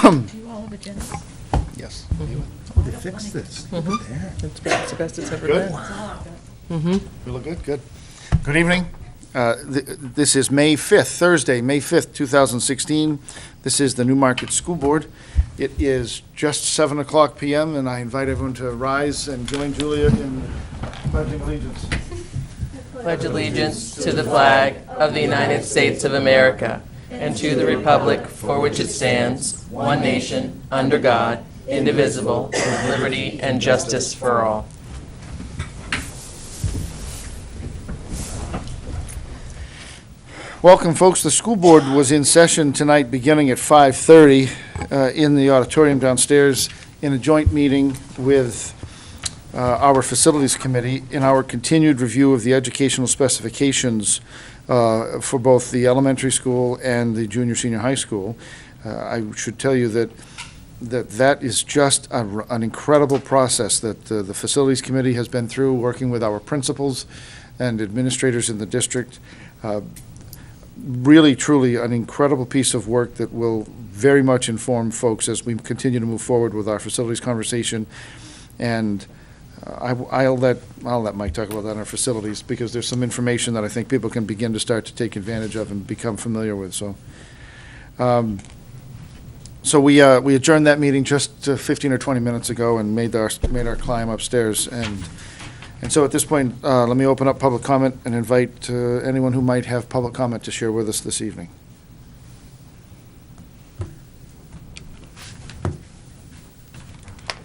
you all have agendas? Yes. Oh, they fixed this. Look at that. It's the best it's ever Good. been. We look good? Good. Good evening. This is May 5th, Thursday, May 5th, 2016. This is the Newmarket School Board. It is just 7:00 p.m., and I invite everyone to rise and join Julia in pledging allegiance. Pledge allegiance to the flag of the United States of America and to the republic for which it stands, one nation, under God, indivisible, with liberty and justice for all. Welcome, folks. The school board was in session tonight beginning at 5:30 in the auditorium downstairs in a joint meeting with our facilities committee in our continued review of the educational specifications for both the elementary school and the junior senior high school. I should tell you that is just an incredible process that the facilities committee has been through, working with our principals and administrators in the district. Really, truly an incredible piece of work that will very much inform folks as we continue to move forward with our facilities conversation. And I'll let Mike talk about that in our facilities, because there's some information that I think people can begin to start to take advantage of and become familiar with. So we adjourned that meeting just 15 or 20 minutes ago and made our climb upstairs. And so at this point, let me open up public comment and invite anyone who might have public comment to share with us this evening.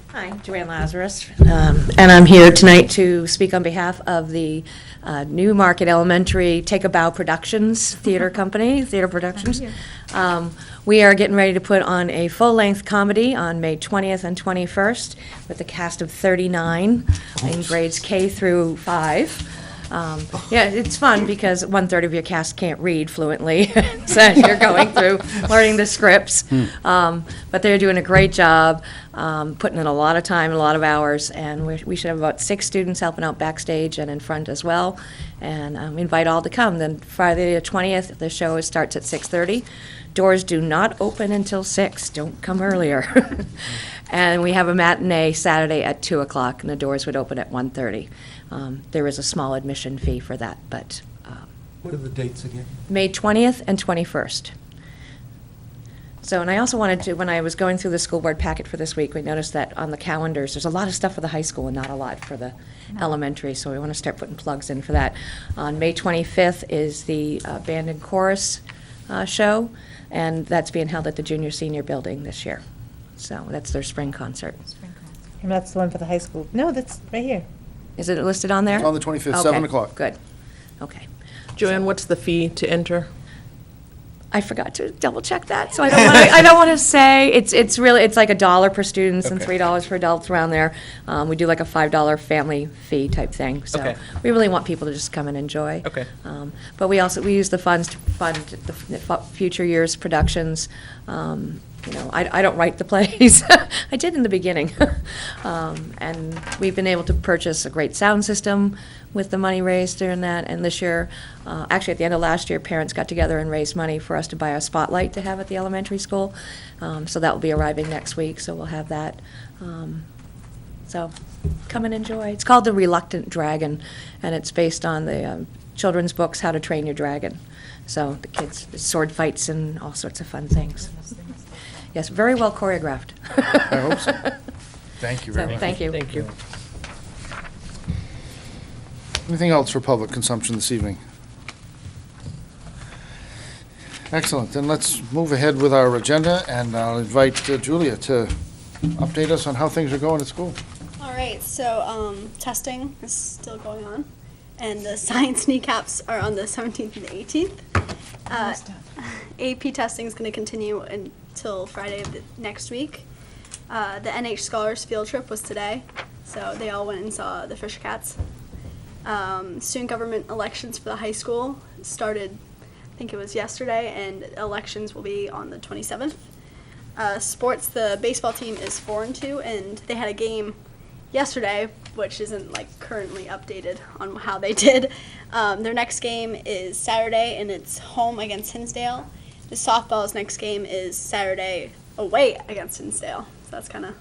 Hi, Joanne Lazarus, and I'm here tonight to speak on behalf of the Newmarket Elementary Take a Bow Productions Theater Company, Theater Productions. We are getting ready to put on a full-length comedy on May 20th and 21st with a cast of 39 in grades K through 5. Yeah, it's fun because 1/3 of your cast can't read fluently, so you're going through learning the scripts. But they're doing a great job, putting in a lot of time, a lot of hours, and we should have about 6 students helping out backstage and in front as well. And we invite all to come. Then Friday the 20th, the show starts at 6:30. Doors do not open until 6. Don't come earlier. And we have a matinee Saturday at 2 o'clock, and the doors would open at 1:30. There is a small admission fee for that, but What are the dates again? May 20th and 21st. So, and I also wanted to, when I was going through the school board packet for this week, we noticed that on the calendars, there's a lot of stuff for the high school and not a lot for the elementary, so we want to start putting plugs in for that. On May 25th is the band and chorus show, and that's being held at the junior senior building this year. So that's their spring concert. And that's the one for the high school. No, that's right here. Is it listed on there? It's on the 25th, Okay, 7 o'clock. Good. Okay. Joanne, what's the fee to enter? I forgot to double check that, so I don't want to say. It's really, it's like $1 per student and Okay. $3 for adults around there. We do like a $5 family fee type thing. So Okay. we really want people to just come and enjoy. Okay. But we use the funds to fund the future years' productions. I don't write the plays. I did in the beginning. And we've been able to purchase a great sound system with the money raised during that. And this year, actually at the end of last year, parents got together and raised money for us to buy a spotlight to have at the elementary school. So that will be arriving next week, so we'll have that. So come and enjoy. It's called The Reluctant Dragon, and it's based on the children's books, How to Train Your Dragon. So the kids, sword fights and all sorts of fun things. Yes, very well choreographed. I hope so. Thank you very much. Thank you. Thank you. Anything else for public consumption this evening? Excellent. Then let's move ahead with our agenda, and I'll invite Julia to update us on how things are going at school. All right, so testing is still going on, and the science kneecaps are on the 17th and the 18th. AP testing is going to continue until Friday of the next week. The NH Scholars field trip was today, so they all went and saw the Fisher Cats. Student government elections for the high school started, I think it was yesterday, and elections will be on the 27th. Sports, the baseball team is 4-2, and they had a game yesterday, which isn't currently updated on how they did. Their next game is Saturday, and it's home against Hinsdale. The softball's next game is Saturday away against Hinsdale. So that's kind of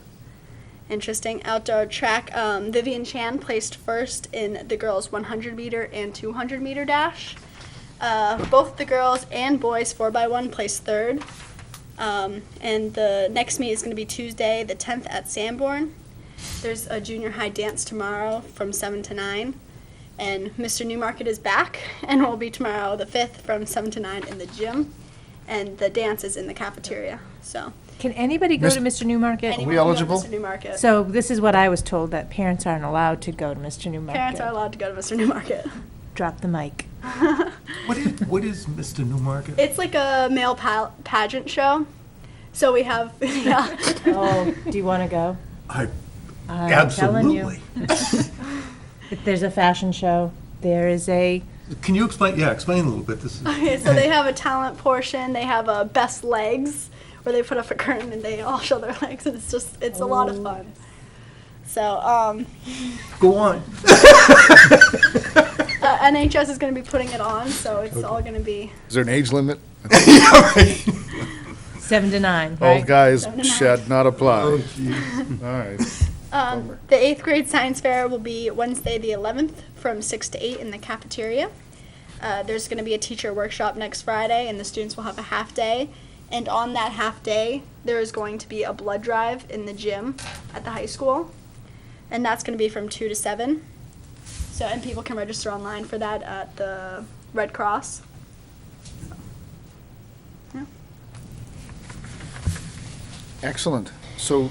interesting. Outdoor track, Vivian Chan placed first in the girls 100 meter and 200 meter dash. Both the girls and boys 4x1 placed third. And the next meet is going to be Tuesday, the 10th at Sanborn. There's a junior high dance tomorrow from 7 to 9. And Mr. Newmarket is back and will be tomorrow, the 5th, from 7 to 9 in the gym. And the dance is in the cafeteria. So Can anybody go to Mr. Newmarket? anyone we can go to eligible? Mr. Newmarket. So this is what I was told, that parents aren't allowed to go to Mr. Newmarket. Parents are allowed to go to Mr. Newmarket. Drop the mic. What is Mr. Newmarket? It's like a male pageant show. So we have, yeah. Oh, do you want to go? I I'm telling you. absolutely. There's a fashion show. There is a, Can you explain? Yeah, explain a little bit. This is. Okay, so they have a talent portion. They have a best legs where they put up a curtain and they all show their legs. And it's a lot of fun. So Go on. NHS is going to be putting it on, so it's all going to be. Is there an age limit? 7 to 9, Old right? guys 7 to 9. shall not apply. Oh, jeez. All right. The 8th grade science fair will be Wednesday the 11th from 6 to 8 in the cafeteria. There's going to be a teacher workshop next Friday, and the students will have a half day. And on that half day, there is going to be a blood drive in the gym at the high school. And that's going to be from 2 to 7. So, and people can register online for that at the Red Cross. Yeah. Excellent. So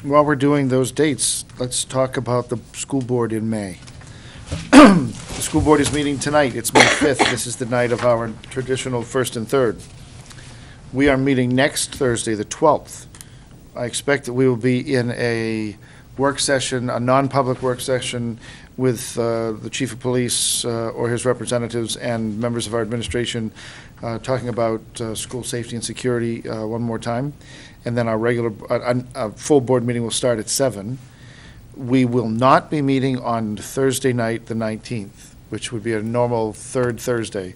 while we're doing those dates, let's talk about the school board in May. The school board is meeting tonight. It's May 5th. This is the night of our traditional first and third. We are meeting next Thursday, the 12th. I expect that we will be in a work session, a non-public work session with the chief of police or his representatives and members of our administration talking about school safety and security one more time. And then our regular, full board meeting will start at 7. We will not be meeting on Thursday night, the 19th, which would be a normal third Thursday.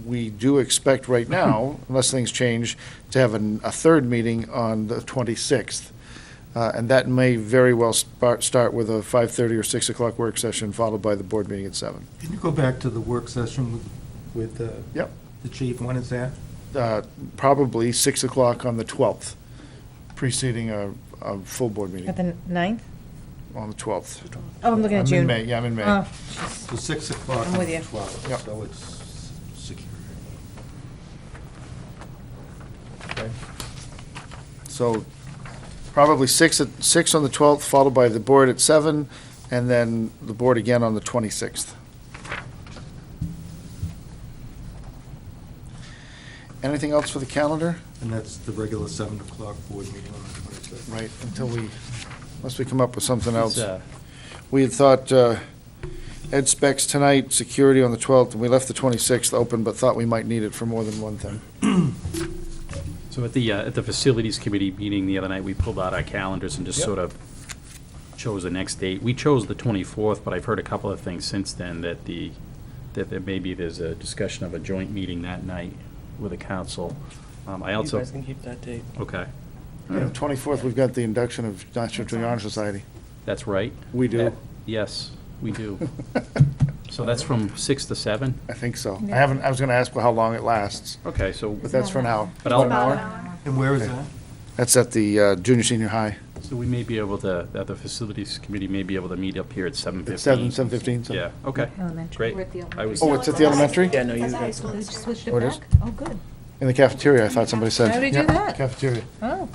We do expect right now, unless things change, to have a third meeting on the 26th. And that may very well start with a 5:30 or 6 o'clock work session, followed by the board meeting at 7. Can you go back to the work session with Yep. the chief? When is that? Probably 6 o'clock on the 12th, preceding a full board meeting At the 9th? on the 12th. Oh, I'm looking at I'm in June. May, yeah, I'm in May. Oh, So 6 o'clock I'm on with the you. 12th. Yep. So it's secure. Okay. So probably 6 on the 12th, followed by the board at 7, and then the board again on the 26th. Anything else for the calendar? And that's the regular 7 o'clock board meeting on the 26th. Right, unless we come up with something else. It's, We had thought ed specs tonight, security on the 12th, and we left the 26th open, but thought we might need it for more than one thing. So at the facilities committee meeting the other night, we pulled out our calendars and just Yep. sort of chose the next date. We chose the 24th, but I've heard a couple of things since then that there maybe there's a discussion of a joint meeting that night with the council. I also. You guys can keep that date. Okay, Yeah, 24th, we've got the induction of National Junior Honor Society. that's right. We do. Yes, we do. So that's from 6 to 7? I think so. I was gonna ask how long it lasts, Okay, so, but that's for an hour. but I'll, About an hour. And where is that? That's at the junior, senior high. so we may be able to, at the facilities committee may be able to meet up here at 7:15. At 7:15. so- Yeah, okay, Elementary. great. I was. Oh, it's at the elementary? Yeah, no, you It's at the high guys. school. They just switched Oh, it it is? back? Oh, good. In the cafeteria, I thought somebody said. How do we do Yep, that? Cafeteria. Oh.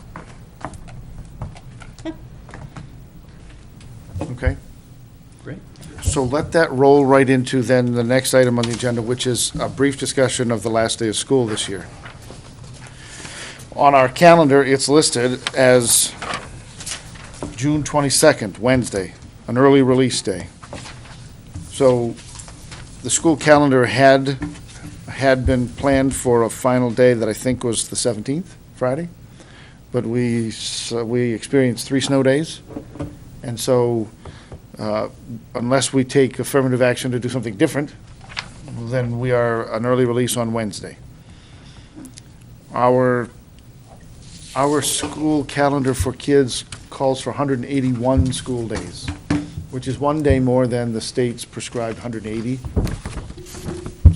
Okay. Great. So let that roll right into then the next item on the agenda, which is a brief discussion of the last day of school this year. On our calendar, it's listed as June 22nd, Wednesday, an early release day. So the school calendar had been planned for a final day that I think was the 17th, Friday. But we experienced 3 snow days. And so unless we take affirmative action to do something different, then we are an early release on Wednesday. Our Our school calendar for kids calls for 181 school days, which is one day more than the state's prescribed 180.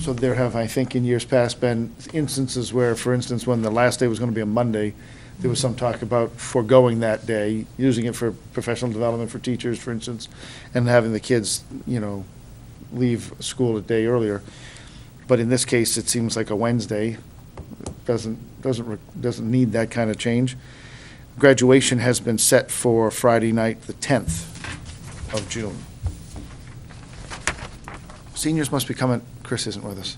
So there have, I think, in years past been instances where, for instance, when the last day was going to be a Monday, there was some talk about foregoing that day, using it for professional development for teachers, for instance, and having the kids, leave school a day earlier. But in this case, it seems like a Wednesday doesn't need that kind of change. Graduation has been set for Friday night, the 10th of June. Seniors must be coming, Chris isn't with us.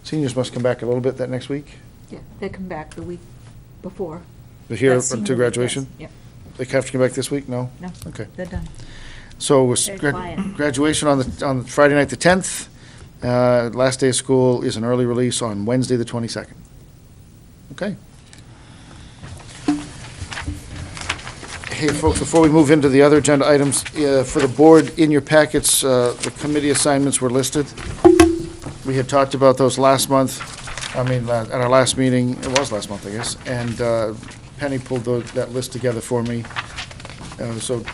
Seniors must come back a little bit that next week? Yeah, they come back the week before. They're here That's senior to week, graduation? yes. They have to come back this week? No? No, Okay. they're done. So it was Very quiet. graduation on Friday night, the 10th. Last day of school is an early release on Wednesday, the 22nd. Okay. Hey, folks, before we move into the other agenda items, for the board, in your packets, the committee assignments were listed. We had talked about those last month, at our last meeting, it was last month, I guess, and Penny pulled that list together for me. So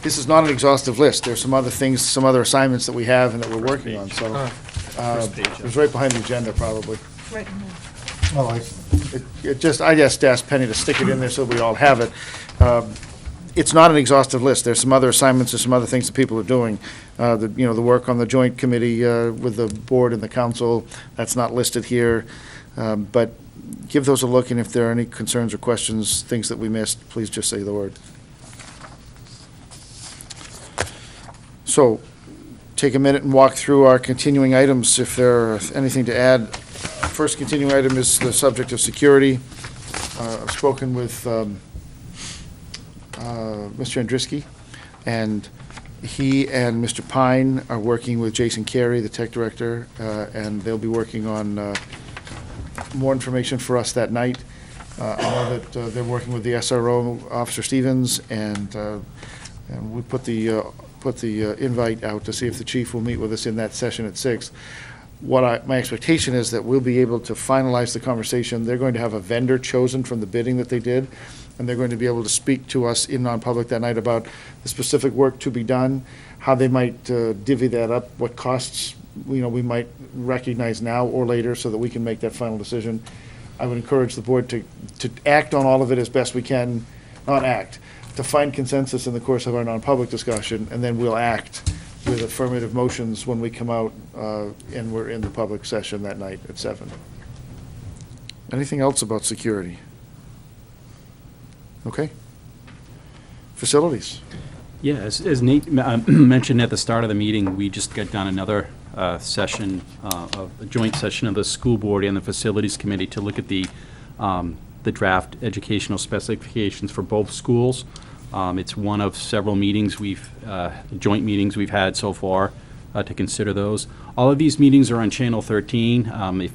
this is not an exhaustive list. There's some other things, some other assignments that we have and that we're working on, so. First page. It was right behind the agenda, probably. Right. I just asked Penny to stick it in there so we all have it. It's not an exhaustive list. There's some other assignments, there's some other things that people are doing. The work on the joint committee with the board and the council, that's not listed here. But give those a look, and if there are any concerns or questions, things that we missed, please just say the word. So, take a minute and walk through our continuing items if there's anything to add. First continuing item is the subject of security. I've spoken with Mr. Andriski, and he and Mr. Pine are working with Jason Carey, the tech director, and they'll be working on more information for us that night. I know that they're working with the SRO, Officer Stevens, and we put the invite out to see if the chief will meet with us in that session at 6. My expectation is that we'll be able to finalize the conversation. They're going to have a vendor chosen from the bidding that they did, and they're going to be able to speak to us in non-public that night about the specific work to be done, how they might divvy that up, what costs we might recognize now or later so that we can make that final decision. I would encourage the board to act on all of it as best we can, to find consensus in the course of our non-public discussion, and then we'll act with affirmative motions when we come out and we're in the public session that night at 7. Anything else about security? Okay. Facilities. Yeah, as Nate mentioned at the start of the meeting, we just got done another session, a joint session of the school board and the facilities committee to look at the draft educational specifications for both schools. It's one of several meetings joint meetings we've had so far to consider those. All of these meetings are on Channel 13.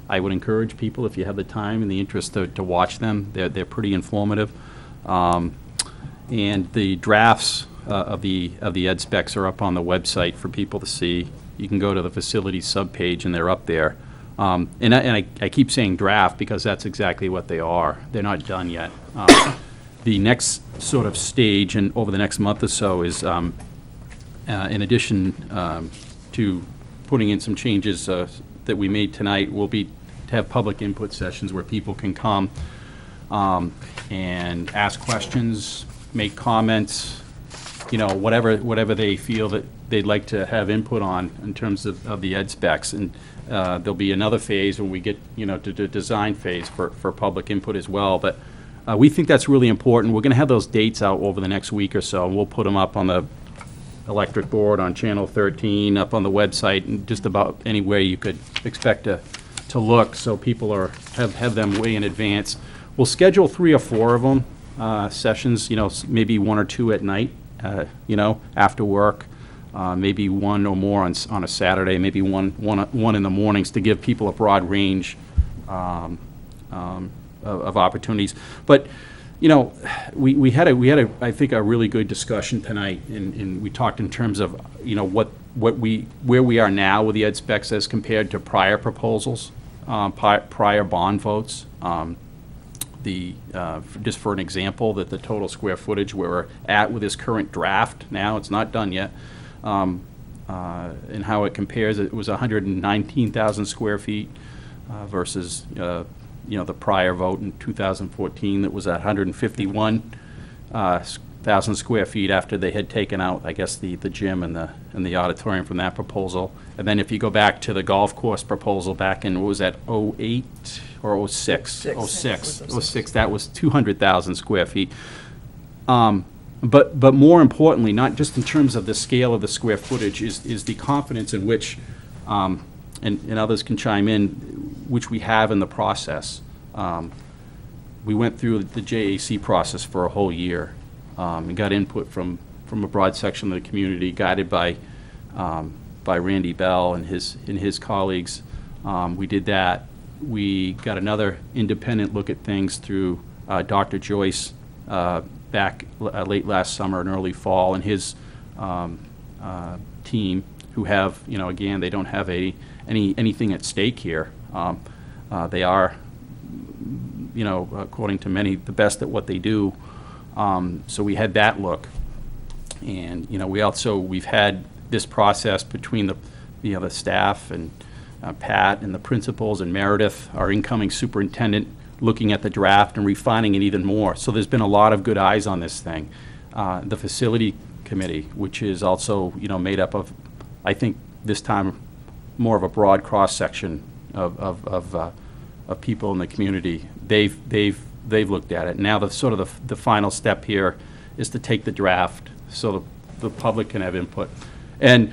I would encourage people, if you have the time and the interest, to watch them. They're pretty informative. And the drafts of the ed specs are up on the website for people to see. You can go to the facilities subpage and they're up there. And I keep saying draft because that's exactly what they are. They're not done yet. The next sort of stage, and over the next month or so, is in addition to putting in some changes that we made tonight, will be to have public input sessions where people can come and ask questions, make comments, whatever they feel that they'd like to have input on in terms of the ed specs. And there'll be another phase when we get, to the design phase for public input as well. But we think that's really important. We're going to have those dates out over the next week or so, and we'll put them up on the electric board, on Channel 13, up on the website, and just about anywhere you could expect to look, so people have them way in advance. We'll schedule 3 or 4 of them, sessions, maybe 1 or 2 at night, after work, maybe 1 or more on a Saturday, maybe one in the mornings, to give people a broad range of opportunities. But we had I think a really good discussion tonight, and we talked in terms of where we are now with the ed specs as compared to prior proposals. prior bond votes. Just for an example, that the total square footage we're at with this current draft now, it's not done yet, and how it compares, it was 119,000 square feet versus, the prior vote in 2014 that was at 151,000 square feet after they had taken out, I guess, the gym and the auditorium from that proposal. And then if you go back to the golf course proposal back in, what was that, '08 or '06? '06, that was 200,000 square feet. But more importantly, not just in terms of the scale of the square footage, is the confidence in which, and others can chime in, which we have in the process. We went through the JAC process for a whole year and got input from a broad section of the community, guided by Randy Bell and his colleagues. We did that. We got another independent look at things through Dr. Joyce back late last summer and early fall, and his team, who have, again, they don't have anything at stake here. They are, according to many, the best at what they do. So we had that look, and we've had this process between the staff and Pat and the principals and Meredith, our incoming superintendent, looking at the draft and refining it even more. So there's been a lot of good eyes on this thing. The facility committee, which is also made up of, I think this time, more of a broad cross section of people in the community. They've looked at it. Now the final step here is to take the draft so the public can have input. And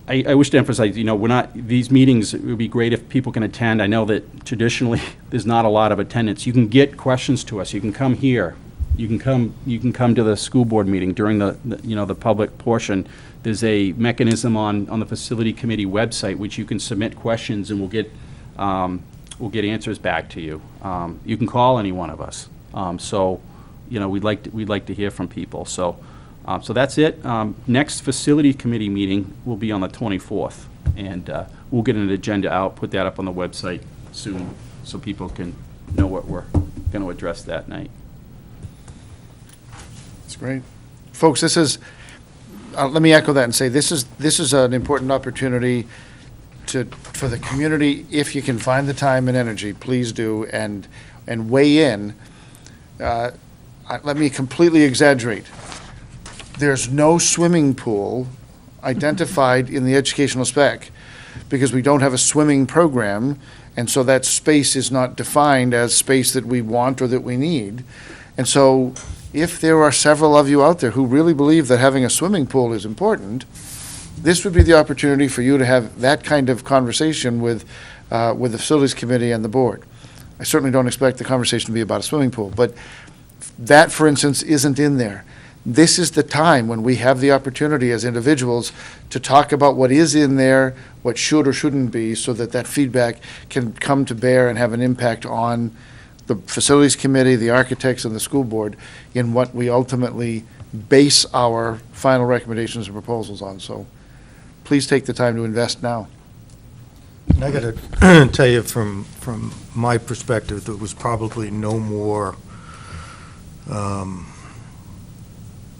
I wish to emphasize, we're not, these meetings, it would be great if people can attend. I know that traditionally there's not a lot of attendance. You can get questions to us. You can come here. You can come to the school board meeting during the public portion. There's a mechanism on the facility committee website which you can submit questions, and we'll get answers back to you. You can call any one of us. So we'd like to hear from people. So that's it. Next facility committee meeting will be on the 24th, and we'll get an agenda out, put that up on the website soon, so people can know what we're going to address that night. That's great. Folks, this is, let me echo that and say, this is an important opportunity for the community. If you can find the time and energy, please do, and weigh in. Let me completely exaggerate. There's no swimming pool identified in the educational spec because we don't have a swimming program, and so that space is not defined as space that we want or that we need. And so if there are several of you out there who really believe that having a swimming pool is important, this would be the opportunity for you to have that kind of conversation with the facilities committee and the board. I certainly don't expect the conversation to be about a swimming pool, but that, for instance, isn't in there. This is the time when we have the opportunity as individuals to talk about what is in there, what should or shouldn't be, so that feedback can come to bear and have an impact on the facilities committee, the architects, and the school board in what we ultimately base our final recommendations and proposals on. So please take the time to invest now. I got to tell you, from my perspective, there was probably no more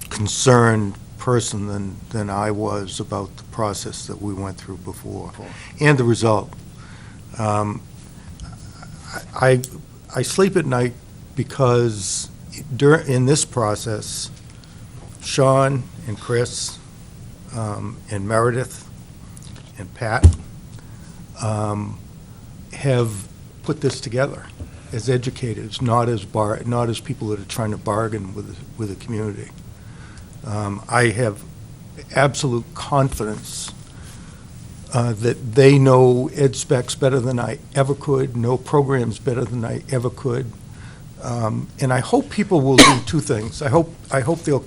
concerned person than I was about the process that we went through before and the result. I sleep at night because in this process, Sean and Chris and Meredith and Pat have put this together as educators, not as people that are trying to bargain with the community. I have absolute confidence that they know ed specs better than I ever could, know programs better than I ever could, and I hope people will do two things. I hope they'll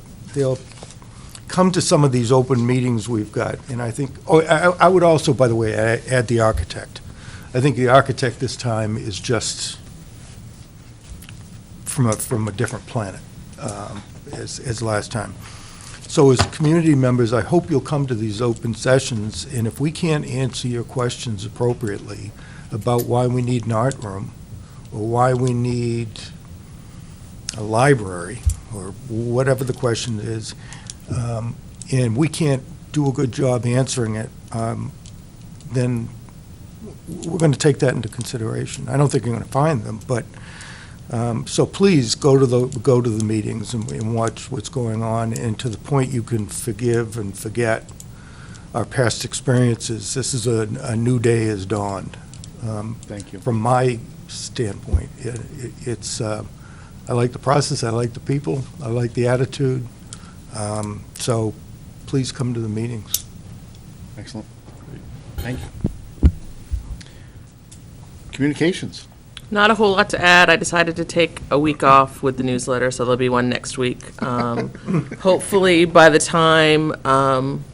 come to some of these open meetings we've got, and I think. Oh, I would also, by the way, add the architect. I think the architect this time is just from a different planet as last time. So as community members, I hope you'll come to these open sessions, and if we can't answer your questions appropriately about why we need an art room, or why we need a library, or whatever the question is, and we can't do a good job answering it, then we're going to take that into consideration. I don't think you're going to find them, but, so please go to the meetings and watch what's going on, and to the point you can forgive and forget our past experiences. This is a new day has dawned. Thank you. From my standpoint, it's, I like the process, I like the people, I like the attitude, so please come to the meetings. Excellent. Thank you. Communications. Not a whole lot to add. I decided to take a week off with the newsletter, so there'll be one next week. Hopefully, by the time,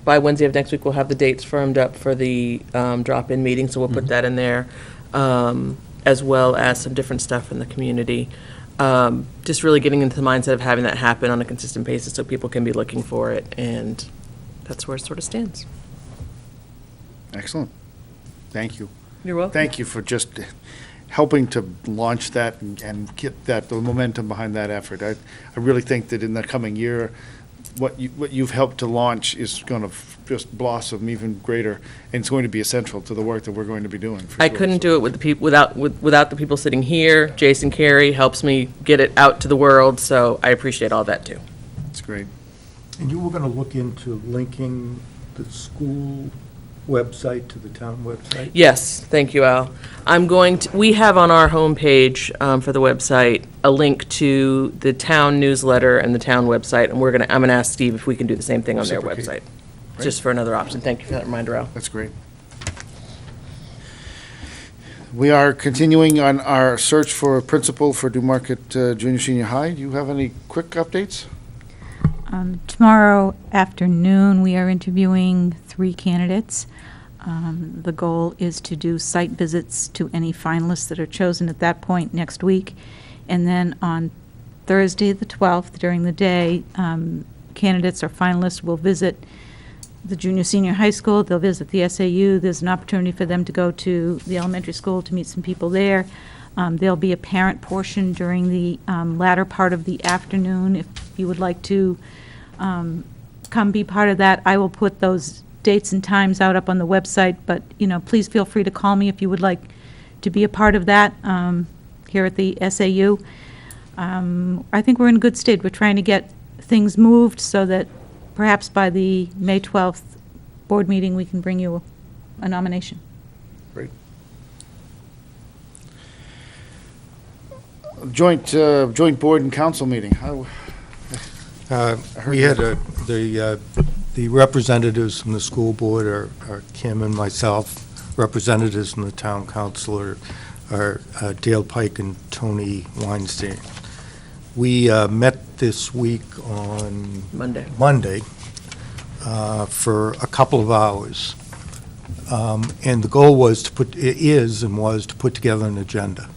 by Wednesday of next week, we'll have the dates firmed up for the drop-in meeting, so we'll put that in there, as well as some different stuff in the community. Just really getting into the mindset of having that happen on a consistent basis so people can be looking for it, and that's where it sort of stands. Excellent. Thank you. You're welcome. Thank you for just helping to launch that and get the momentum behind that effort. I really think that in the coming year, what you've helped to launch is going to just blossom even greater, and it's going to be essential to the work that we're going to be doing. I couldn't do it with the people without the people sitting here. Jason Carey helps me get it out to the world, so I appreciate all that too. It's great. And you were going to look into linking the school website to the town website? Yes, thank you, Al. We have on our homepage for the website a link to the town newsletter and the town website, and I'm going to ask Steve if we can do the same thing on their Reciprocate. website, just for another option. Thank you for that reminder, Al. That's great. We are continuing on our search for a principal for Newmarket Junior Senior High. Do you have any quick updates? Tomorrow afternoon, we are interviewing 3 candidates. The goal is to do site visits to any finalists that are chosen at that point next week. And then on Thursday, the 12th, during the day, candidates or finalists will visit the junior senior high school. They'll visit the SAU. There's an opportunity for them to go to the elementary school to meet some people there. There'll be a parent portion during the latter part of the afternoon. If you would like to come be part of that, I will put those dates and times out up on the website, but, please feel free to call me if you would like to be a part of that here at the SAU. I think we're in good state. We're trying to get things moved so that perhaps by the May 12th board meeting, we can bring you a nomination. Great. Joint board and council meeting. We had the representatives from the school board are Kim and myself. Representatives from the town council are Dale Pike and Tony Weinstein. We met this week on Monday for a couple of hours. And the goal was to put together an agenda,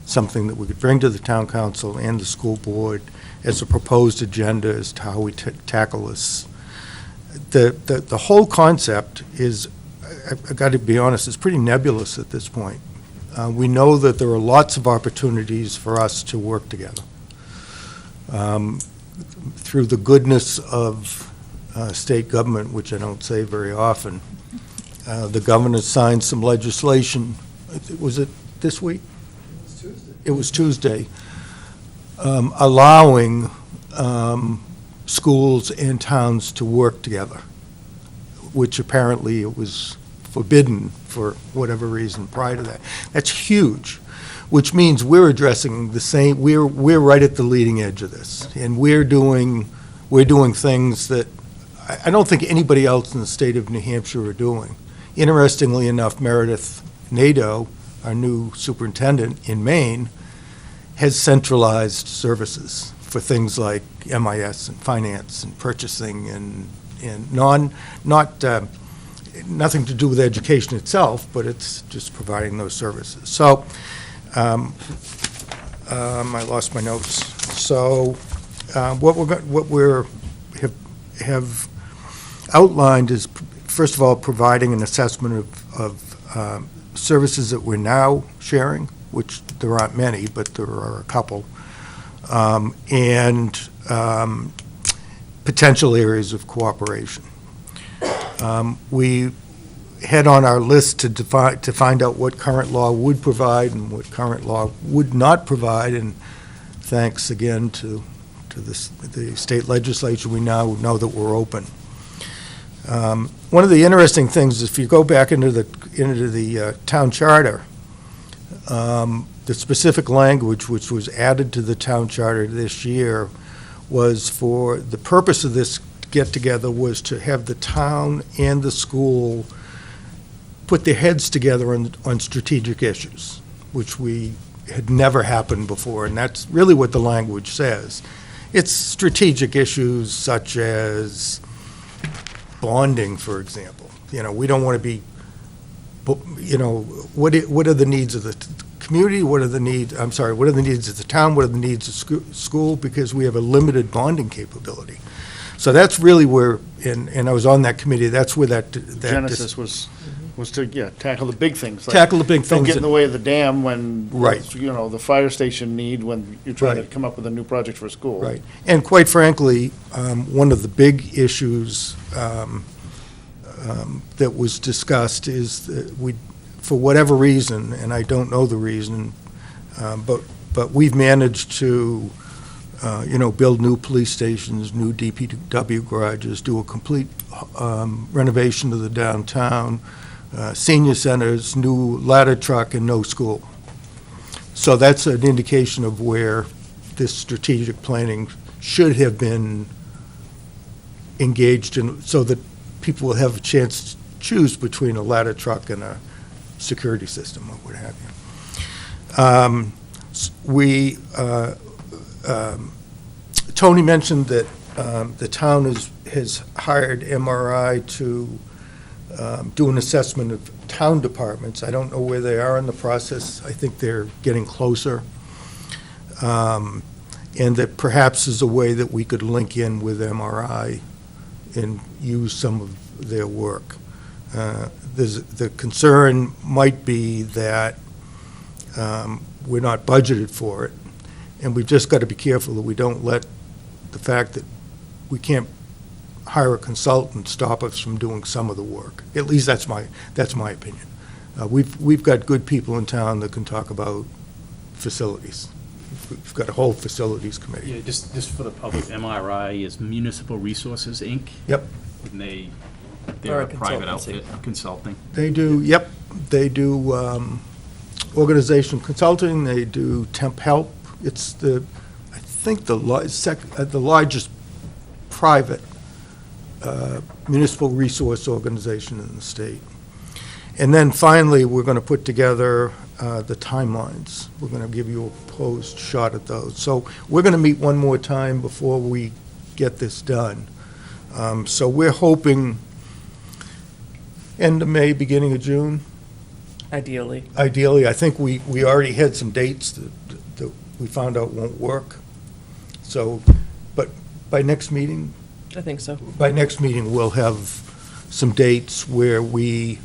something that we could bring to the town council and the school board as a proposed agenda as to how we tackle this. The whole concept is, I've got to be honest, it's pretty nebulous at this point. We know that there are lots of opportunities for us to work together. Through the goodness of state government, which I don't say very often, the governor signed some legislation. Was it this week? It was Tuesday. Allowing schools and towns to work together, which apparently it was forbidden for whatever reason prior to that. That's huge, which means we're addressing the same, we're right at the leading edge of this, and we're doing things that I don't think anybody else in the state of New Hampshire are doing. Interestingly enough, Meredith Nadeau, our new superintendent in Maine, has centralized services for things like MIS and finance and purchasing and nothing to do with education itself, but it's just providing those services. So, I lost my notes. So, what we have have outlined is, first of all, providing an assessment of services that we're now sharing, which there aren't many, but there are a couple, and potential areas of cooperation. We had on our list to find out what current law would provide and what current law would not provide, and thanks again to the state legislature, we now know that we're open. One of the interesting things, if you go back into the town charter, the specific language which was added to the town charter this year was for the purpose of this get-together was to have the town and the school put their heads together on strategic issues, which had never happened before, and that's really what the language says. It's strategic issues such as bonding, for example. We don't want to be, what are the needs of the community? What are the needs of the town? What are the needs of school? Because we have a limited bonding capability. So that's really where, and I was on that committee, that's where that Genesis was to, tackle the big things. Like tackle the big don't things. get in the way of the dam when, Right. the fire station need when you're trying to Right. come up with a new project for a school. Right. And quite frankly, one of the big issues that was discussed is that for whatever reason, and I don't know the reason, but we've managed to, build new police stations, new DPW garages, do a complete renovation of the downtown, senior centers, new ladder truck, and no school. So that's an indication of where this strategic planning should have been engaged in, so that people will have a chance to choose between a ladder truck and a security system or what have you. Tony mentioned that the town has hired MRI to do an assessment of town departments. I don't know where they are in the process. I think they're getting closer. And that perhaps is a way that we could link in with MRI and use some of their work. The concern might be that we're not budgeted for it, and we've just got to be careful that we don't let the fact that we can't hire a consultant stop us from doing some of the work. At least that's my opinion. We've got good people in town that can talk about facilities. We've got a whole facilities committee. Yeah, just for the public, MRI is Municipal Resources, Inc. Yep. And Or they're a a private consultancy. outfit, consulting. They do, they do organization consulting, they do temp help. It's I think the largest private municipal resource organization in the state. And then finally, we're going to put together the timelines. We're going to give you a posed shot at those. So we're going to meet one more time before we get this done. So we're hoping end of May, beginning of June. Ideally. Ideally, I think we already had some dates that we found out won't work. So, but by next meeting, I think so. we'll have some dates where we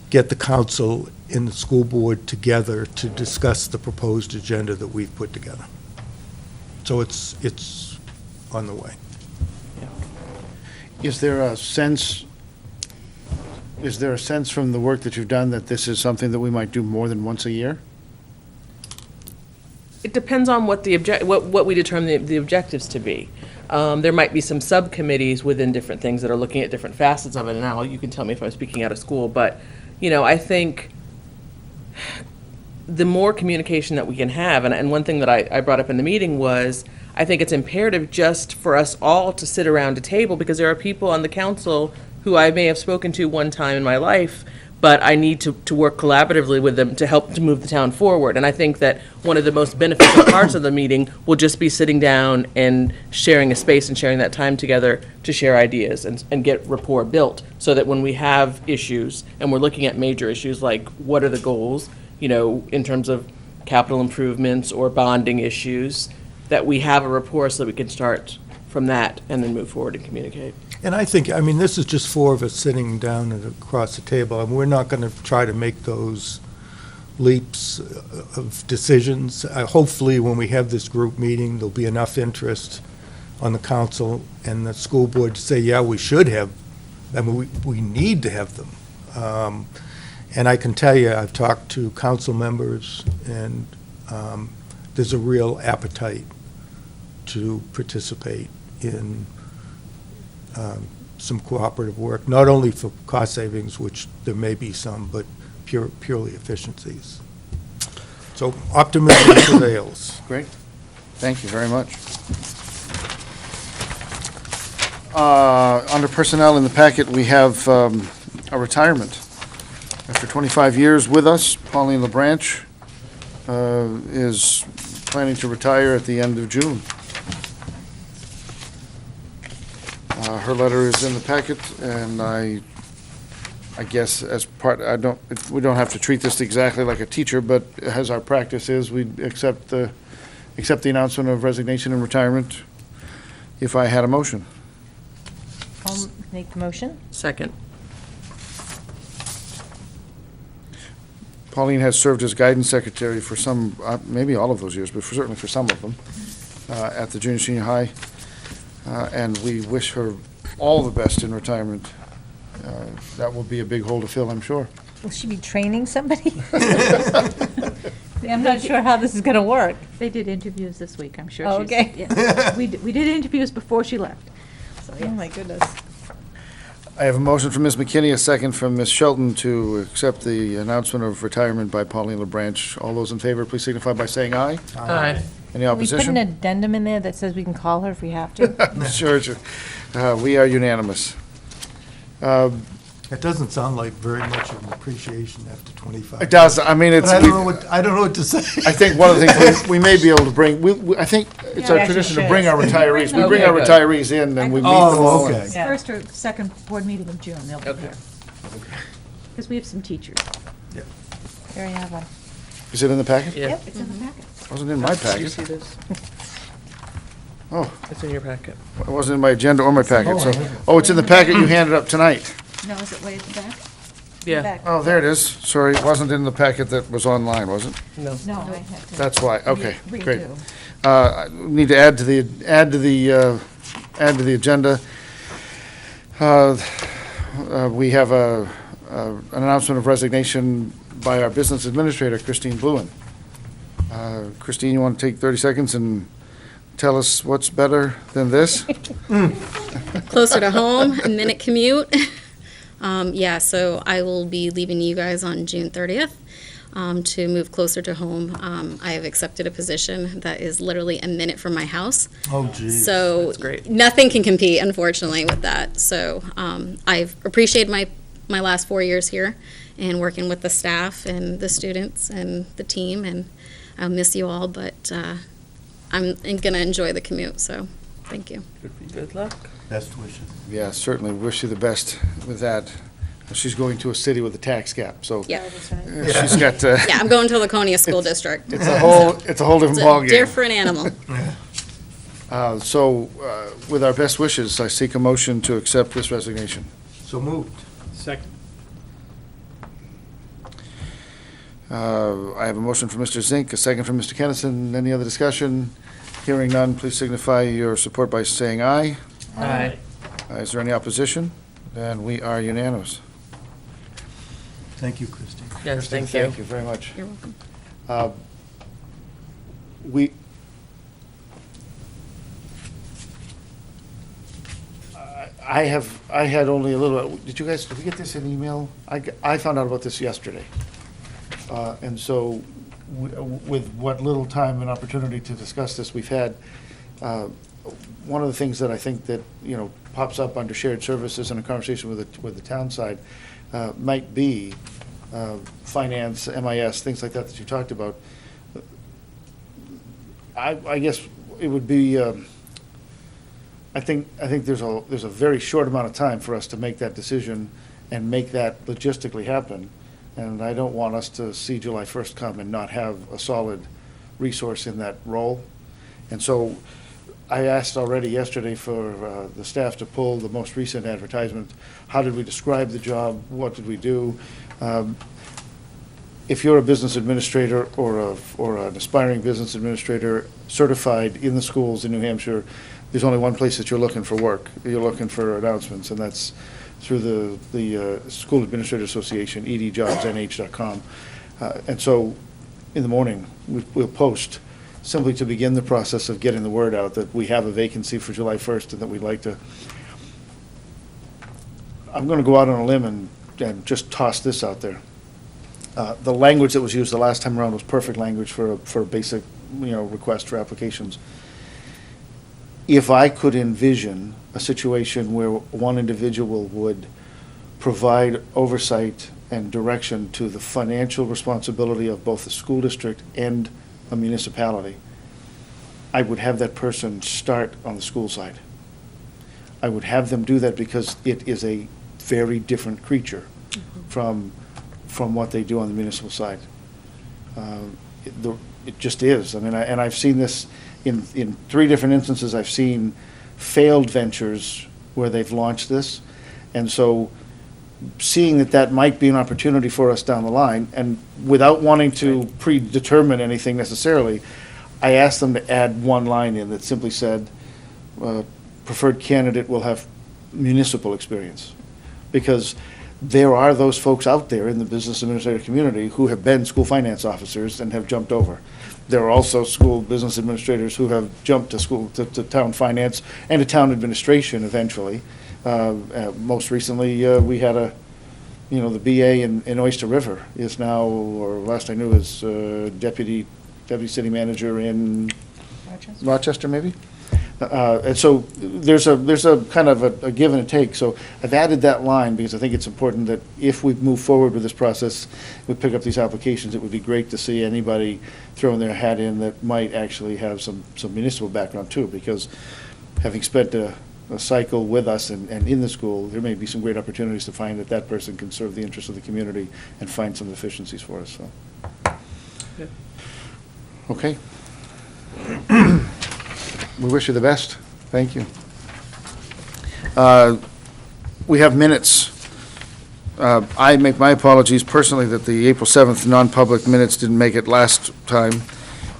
get the council and the school board together to discuss the proposed agenda that we've put together. So it's on the way. Is there a sense from the work that you've done that this is something that we might do more than once a year? It depends on what what we determine the objectives to be. There might be some subcommittees within different things that are looking at different facets of it, and now you can tell me if I'm speaking out of school, but, I think the more communication that we can have, and one thing that I brought up in the meeting was, I think it's imperative just for us all to sit around a table, because there are people on the council who I may have spoken to one time in my life, but I need to work collaboratively with them to help to move the town forward. And I think that one of the most beneficial parts of the meeting will just be sitting down and sharing a space and sharing that time together to share ideas and get rapport built, so that when we have issues, and we're looking at major issues like what are the goals, in terms of capital improvements or bonding issues, that we have a rapport so that we can start from that and then move forward and communicate. And I think, I mean, this is just four of us sitting down across the table, and we're not going to try to make those leaps of decisions. Hopefully, when we have this group meeting, there'll be enough interest on the council and the school board to say, yeah, we should have, I mean, we need to have them. And I can tell you, I've talked to council members, and there's a real appetite to participate in some cooperative work, not only for cost savings, which there may be some, but purely efficiencies. So optimism prevails. Great. Thank you very much. Under personnel in the packet, we have a retirement. After 25 years with us, Pauline LeBranch is planning to retire at the end of June. Her letter is in the packet, and I guess as part, we don't have to treat this exactly like a teacher, but as our practice is, we accept the announcement of resignation and retirement if I had a motion. I'll make the motion. Second. Pauline has served as guidance secretary for some, maybe all of those years, but certainly for some of them, at the junior senior high. And we wish her all the best in retirement. That will be a big hole to fill, I'm sure. Will she be training somebody? I'm not sure how this is going to work. They did interviews this week, I'm sure. Oh, she's- okay. yeah. We did interviews before she left. So, Oh, yes. my goodness. I have a motion from Ms. McKinney, a second from Ms. Shelton to accept the announcement of retirement by Pauline LeBranch. All those in favor, please signify by saying aye. Aye. Any Can we put an opposition? addendum in there that says we can call her if we have to? Sure, sure. We are unanimous. It doesn't sound like very much of an appreciation after 25. It does, I mean, But it's, I don't know what to say. I think one of the things we may be able to bring, I think it's Yeah, our we tradition to actually bring our should. retarees. We bring Okay, our good. retirees in and we meet them Oh, all. okay. Yeah. First or second board meeting of June, they'll be Okay. here. Because we have some teachers. Here I have one. Is it in the packet? Yeah. It's in the packet. Wasn't in my Did you packet. see this? Oh, It's in your packet. it wasn't in my agenda or my packet, so, oh, it's in the packet you handed up tonight. No, is it way at the back? Yeah. Back. Oh, there it is. Sorry, it wasn't in the packet that was online, was it? No. No, I had to. That's why, okay, great. Redo. Need to add to the agenda. We have an announcement of resignation by our business administrator, Christine Bluen. Christine, you want to take 30 seconds and tell us what's better than this? Closer to home, a minute commute. Yeah, so I will be leaving you guys on June 30th to move closer to home. I have accepted a position that is literally a minute from my house. Oh, geez. So That's great. nothing can compete, unfortunately, with that. So I've appreciated my last 4 years here and working with the staff and the students and the team, and I'll miss you all, but I'm going to enjoy the commute, so thank you. Good luck. Best wishes. Yeah, certainly wish you the best with that. She's going to a city with a tax cap, so Yeah. she's got, Yeah, I'm going to Laconia School District. it's a whole It's different a ballgame. different animal. So, with our best wishes, I seek a motion to accept this resignation. So moved. Second. I have a motion from Mr. Zink, a second from Mr. Kennison. Any other discussion? Hearing none, please signify your support by saying aye. Aye. Is there any opposition? Then we are unanimous. Thank you, Christine. Yes, thank you. Thank you very much. You're welcome. We, I had only a little, did we get this in email? I found out about this yesterday. And so, with what little time and opportunity to discuss this we've had, one of the things that I think that, pops up under shared services in a conversation with the town side might be finance, MIS, things like that you talked about. I guess it would be, I think there's a very short amount of time for us to make that decision and make that logistically happen. And I don't want us to see July 1st come and not have a solid resource in that role. And so I asked already yesterday for the staff to pull the most recent advertisement. How did we describe the job? What did we do? If you're a business administrator or an aspiring business administrator certified in the schools in New Hampshire, there's only one place that you're looking for work. You're looking for announcements, and that's through the School Administrator Association, edjobsnh.com. And so in the morning, we'll post simply to begin the process of getting the word out that we have a vacancy for July 1st and that we'd like to. I'm going to go out on a limb and just toss this out there. The language that was used the last time around was perfect language for a basic, request for applications. If I could envision a situation where one individual would provide oversight and direction to the financial responsibility of both the school district and a municipality, I would have that person start on the school side. I would have them do that because it is a very different creature from what they do on the municipal side. It just is. I mean, and I've seen this in 3 different instances. I've seen failed ventures where they've launched this. And so seeing that might be an opportunity for us down the line, and without wanting to predetermine anything necessarily, I asked them to add one line in that simply said, preferred candidate will have municipal experience. Because there are those folks out there in the business administrator community who have been school finance officers and have jumped over. There are also school business administrators who have jumped to town finance and to town administration eventually. Most recently, we had the BA in Oyster River is now, or last I knew, is deputy city manager in Rochester, maybe. And so there's a kind of a give and a take. So I've added that line because I think it's important that if we move forward with this process, we pick up these applications, it would be great to see anybody throwing their hat in that might actually have some municipal background too, because having spent a cycle with us and in the school, there may be some great opportunities to find that person can serve the interests of the community and find some efficiencies for us. So. Yeah. Okay. We wish you the best. Thank you. We have minutes. I make my apologies personally that the April 7th non-public minutes didn't make it last time,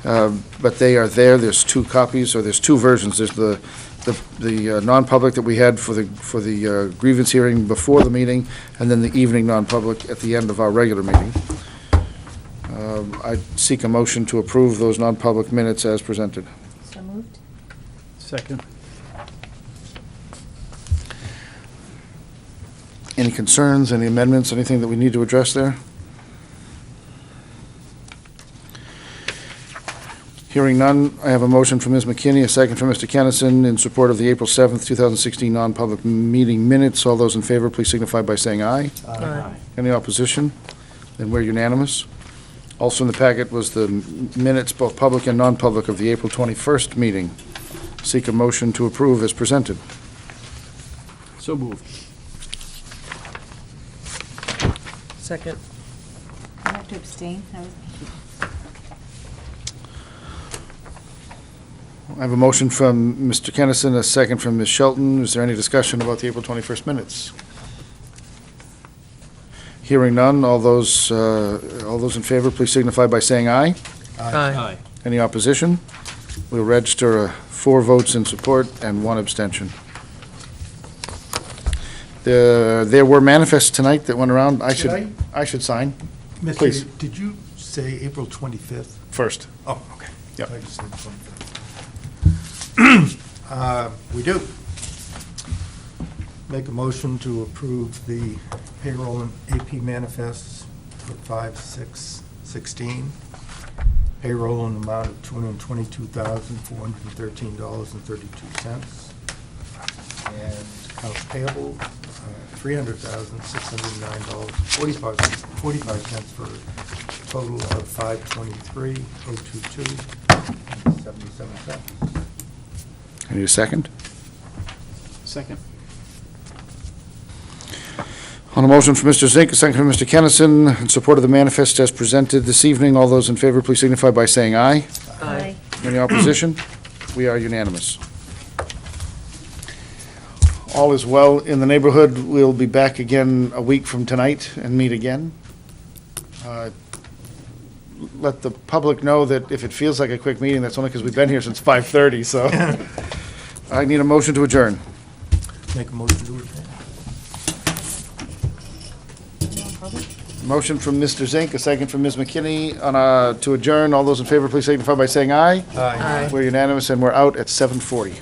but they are there. There's 2 copies, or there's 2 versions. There's the non-public that we had for the grievance hearing before the meeting, and then the evening non-public at the end of our regular meeting. I seek a motion to approve those non-public minutes as presented. So moved. Second. Any concerns, any amendments, anything that we need to address there? Hearing none, I have a motion from Ms. McKinney, a second from Mr. Kennison in support of the April 7th, 2016 non-public meeting minutes. All those in favor, please signify by saying aye. Aye. Any opposition? Then we're unanimous. Also in the packet was the minutes, both public and non-public, of the April 21st meeting. Seek a motion to approve as presented. So moved. Second. I have to abstain. I have a motion from Mr. Kennison, a second from Ms. Shelton. Is there any discussion about the April 21st minutes? Hearing none, all those in favor, please signify by saying aye. Aye. Any opposition? We'll register 4 votes in support and 1 abstention. There were manifests tonight that went around. I should sign. Mr. Please. Did you say April 25th? First. Oh, okay. Yep. I just said 25th. We do. Make a motion to approve the payroll and AP manifests for 5/6/16. Payroll in the amount of $222,413.32. And accounts payable, $300,609.45 for a total of $523,022.77. I need a second. Second. On a motion from Mr. Zink, a second from Mr. Kennison, in support of the manifest as presented this evening, all those in favor, please signify by saying aye. Aye. Any opposition? We are unanimous. all is well in the neighborhood. We'll be back again a week from tonight and meet again. Let the public know that if it feels like a quick meeting, that's only because we've been here since 5:30, so. I need a motion to adjourn. Make a motion to adjourn. Motion from Mr. Zink, a second from Ms. McKinney to adjourn. All those in favor, please signify by saying aye. Aye. We're unanimous, and we're out at 7:40.